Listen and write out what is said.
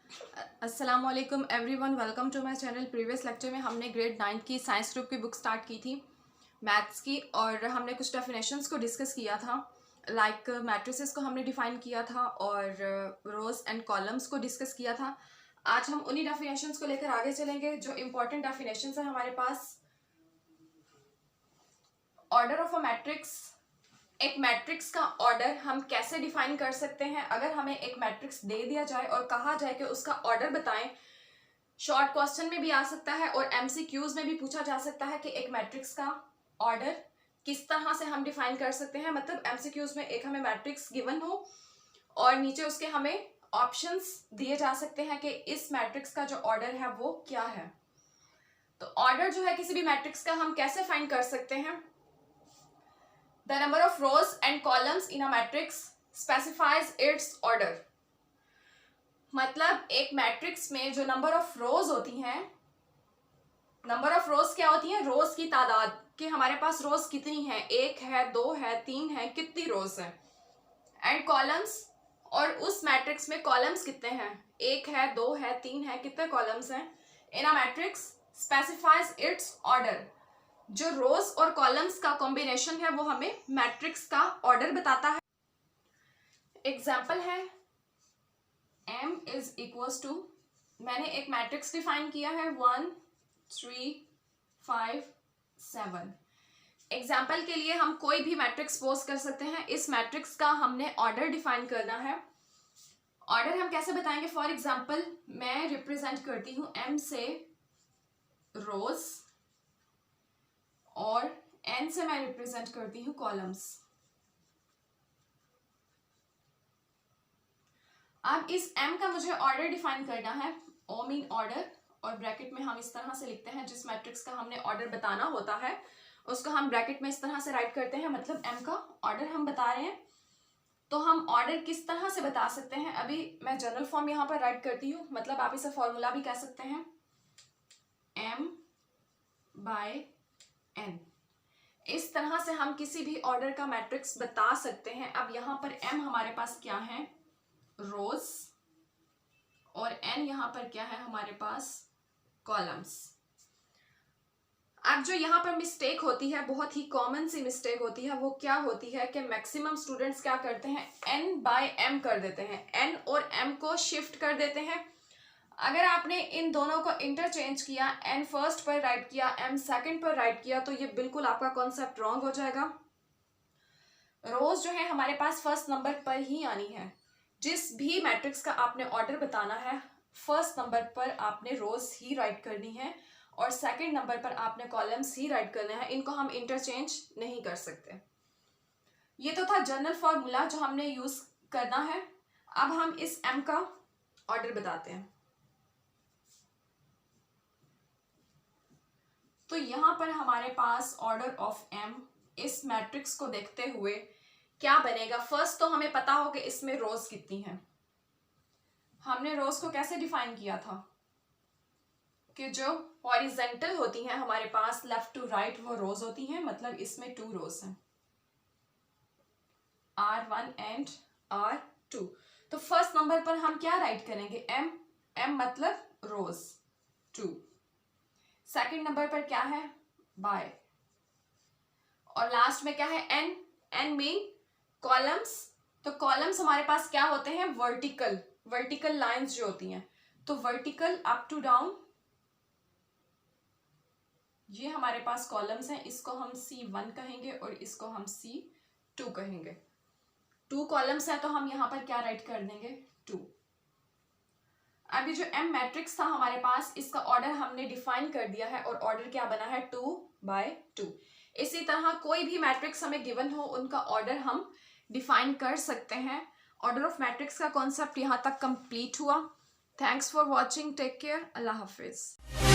अस्सलाम वालेकुम everyone, welcome to my channel. Previous lecture में हमने ग्रेड 9 की साइंस ग्रुप की बुक स्टार्ट की थी मैथ्स की, और हमने कुछ डेफिनेशंस को डिस्कस किया था। लाइक मैट्रिसेस को हमने डिफाइन किया था और रोज एंड कॉलम्स को डिस्कस किया था। आज हम उन्हीं डेफिनेशंस को लेकर आगे चलेंगे जो इम्पोर्टेंट डेफिनेशंस है हमारे पास। ऑर्डर ऑफ अ मैट्रिक्स, एक मैट्रिक्स का ऑर्डर हम कैसे डिफाइन कर सकते हैं। अगर हमें एक मैट्रिक्स दे दिया जाए और कहा जाए कि उसका ऑर्डर बताएं, शॉर्ट क्वेश्चन में भी आ सकता है और एमसीक्यूज में भी पूछा जा सकता है कि एक मैट्रिक्स का ऑर्डर किस तरह से हम डिफाइन कर सकते हैं। मतलब एमसीक्यूज में एक हमें मैट्रिक्स गिवन हो और नीचे उसके हमें ऑप्शंस दिए जा सकते हैं कि इस मैट्रिक्स का जो ऑर्डर है वो क्या है। तो ऑर्डर जो है किसी भी मैट्रिक्स का हम कैसे फाइंड कर सकते हैं। The number of rows and columns in a matrix specifies its order। मतलब एक मैट्रिक्स में जो नंबर ऑफ रोज होती हैं, नंबर ऑफ रोज क्या होती हैं? रोज की तादाद, कि हमारे पास रोज कितनी है, 1 है, 2 है, 3 है, कितनी रोज है। एंड कॉलम्स, और उस मैट्रिक्स में कॉलम्स कितने हैं, 1 है, 2 है, 3 है, कितने कॉलम्स हैं। In a matrix specifies its order. जो रोज और कॉलम्स का कॉम्बिनेशन है वो हमें मैट्रिक्स का ऑर्डर बताता है। एग्जाम्पल है m इज इक्वल्स टू, मैंने एक मैट्रिक्स डिफाइन किया है 1 3 5 7। एग्जाम्पल के लिए हम कोई भी मैट्रिक्स पोज कर सकते हैं। इस मैट्रिक्स का हमने ऑर्डर डिफाइन करना है। ऑर्डर हम कैसे बताएंगे? फॉर एग्जाम्पल मैं रिप्रेजेंट करती हूँ m से रोज और n से मैं रिप्रेजेंट करती हूँ कॉलम्स। अब इस m का मुझे ऑर्डर डिफाइन करना है, o मीन ऑर्डर, और ब्रैकेट में हम इस तरह से लिखते हैं। जिस मैट्रिक्स का हमने ऑर्डर बताना होता है उसको हम ब्रैकेट में इस तरह से राइट करते हैं, मतलब m का ऑर्डर हम बता रहे हैं। तो हम ऑर्डर किस तरह से बता सकते हैं? अभी मैं जनरल फॉर्म यहाँ पर राइट करती हूँ, मतलब आप इसे फॉर्मूला भी कह सकते हैं, m/n। इस तरह से हम किसी भी ऑर्डर का मैट्रिक्स बता सकते हैं। अब यहाँ पर m हमारे पास क्या है? रोज, और n यहाँ पर क्या है हमारे पास? कॉलम्स। अब जो यहाँ पर मिस्टेक होती है, बहुत ही कॉमन सी मिस्टेक होती है, वो क्या होती है कि मैक्सिमम स्टूडेंट्स क्या करते हैं, n/m कर देते हैं, n और m को शिफ्ट कर देते हैं। अगर आपने इन दोनों को इंटरचेंज किया, n फर्स्ट पर राइट किया, m सेकंड पर राइट किया, तो ये बिल्कुल आपका कॉन्सेप्ट रॉन्ग हो जाएगा। रोज जो है हमारे पास फर्स्ट नंबर पर ही आनी है। जिस भी मैट्रिक्स का आपने ऑर्डर बताना है, फर्स्ट नंबर पर आपने रोज ही राइट करनी है और सेकंड नंबर पर आपने कॉलम्स ही राइट करने हैं। इनको हम इंटरचेंज नहीं कर सकते। ये तो था जनरल फॉर्मूला जो हमने यूज करना है। अब हम इस m का ऑर्डर बताते हैं। तो यहाँ पर हमारे पास ऑर्डर ऑफ m, इस मैट्रिक्स को देखते हुए क्या बनेगा? फर्स्ट तो हमें पता हो कि इसमें रोज कितनी है। हमने रोज को कैसे डिफाइन किया था कि जो हॉरिजेंटल होती हैं हमारे पास लेफ्ट टू राइट वो रोज होती हैं, मतलब इसमें 2 रोज हैं, R1 एंड R2। तो फर्स्ट नंबर पर हम क्या राइट करेंगे? m मतलब रोज 2। सेकंड नंबर पर क्या है? बाय। और लास्ट में क्या है? n mean columns. तो कॉलम्स हमारे पास क्या होते हैं? वर्टिकल लाइंस जो होती हैं। तो वर्टिकल अप टू डाउन, ये हमारे पास कॉलम्स हैं। इसको हम C1 कहेंगे और इसको हम C2 कहेंगे। 2 कॉलम्स है तो हम यहाँ पर क्या राइट कर देंगे? 2। अभी जो m मैट्रिक्स था हमारे पास, इसका ऑर्डर हमने डिफाइन कर दिया है और ऑर्डर क्या बना है? 2/2। इसी तरह कोई भी मैट्रिक्स हमें गिवन हो उनका ऑर्डर हम डिफाइन कर सकते हैं। ऑर्डर ऑफ मैट्रिक्स का कॉन्सेप्ट यहाँ तक कंप्लीट हुआ। Thanks for watching, take care, Allah Hafiz.